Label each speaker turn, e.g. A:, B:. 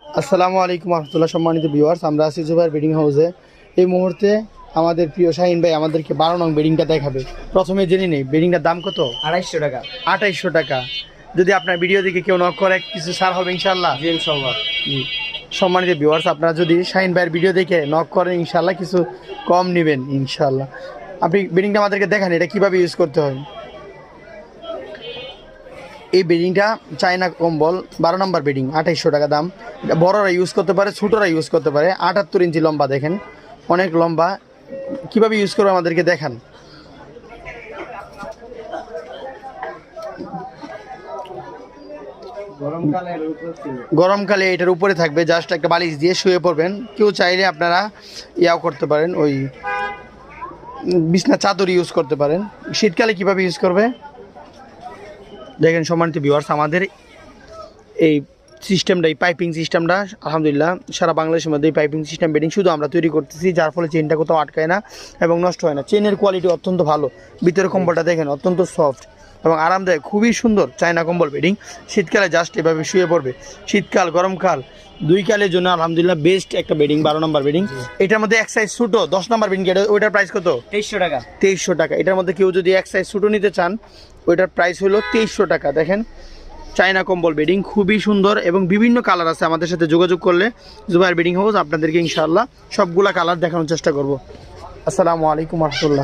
A: আসসালামু আলাইকুম রহমতুল্লাহ। সম্মানিত ভিউয়ার্স, আমরা আছি জুবাইর বেডিং হাউসে। এই মুহূর্তে আমাদের প্রিয় শাহিন ভাই আমাদেরকে 12 নং বেডিংটা দেখাবে। প্রথমে জেনে নেই বেডিংটার দাম কত।
B: 2800 টাকা।
A: 2800 টাকা। যদি আপনার ভিডিও দেখে কেউ নক করে কিছু ছাড় হবে ইনশাল্লাহ।
B: জি ইনশাআল্লাহ।
A: সম্মানিত ভিউয়ার্স, আপনারা যদি শাহিন ভাইয়ের ভিডিও দেখে নক করেন ইনশাল্লাহ কিছু কম নেবেন ইনশাল্লাহ। আপনি বেডিংটা আমাদেরকে দেখান এটা কীভাবে ইউজ করতে হয়। এই বেডিংটা চায়না কম্বল 12 নম্বর বেডিং, 2800 টাকা দাম। এটা বড়রা ইউজ করতে পারে, ছোটরা ইউজ করতে পারে। 78 ইঞ্চি লম্বা, দেখেন অনেক লম্বা। কিভাবে ইউজ করবে আমাদেরকে দেখান। গরমকালে এটার উপরে থাকবে, জাস্ট একটা বালিশ দিয়ে শুয়ে পড়বেন। কেউ চাইলে আপনারা ইয়াও করতে পারেন, ওই বিছনা চাদর ইউজ করতে পারেন। শীতকালে কিভাবে ইউজ করবে দেখেন। সম্মানিত ভিউয়ার্স, আমাদের এই সিস্টেমটা, এই পাইপিং সিস্টেমটা আলহামদুলিল্লাহ সারা বাংলাদেশের মধ্যে এই পাইপিং সিস্টেম বেডিং শুধু আমরা তৈরি করতেছি, যার ফলে চেনটা কোথাও আটকায় না এবং নষ্ট হয় না। চেনের কোয়ালিটি অত্যন্ত ভালো। ভিতরে কম্বলটা দেখেন অত্যন্ত সফট এবং আরামদায়ক, খুবই সুন্দর চায়না কম্বল বেডিং। শীতকালে জাস্ট এভাবে শুয়ে পড়বে। শীতকাল গরমকাল দুই কালের জন্য আলহামদুলিল্লাহ বেস্ট একটা বেডিং, 12 নম্বর বেডিং। এটার মধ্যে এক সাইজ ছোটো 10 নম্বর বেডিং, ওইটার প্রাইস কত?
B: 2300 টাকা।
A: 2300 টাকা। এটার মধ্যে কেউ যদি এক সাইজ ছোটো নিতে চান ওইটার প্রাইস হলো 2300 টাকা। দেখেন চায়না কম্বল বেডিং খুবই সুন্দর এবং বিভিন্ন কালার আছে। আমাদের সাথে যোগাযোগ করলে জুবাইর বেডিং হাউস আপনাদেরকে ইনশাআল্লাহ সবগুলা কালার দেখানোর চেষ্টা করব। আসসালামু আলাইকুম রহমতুল্লাহ।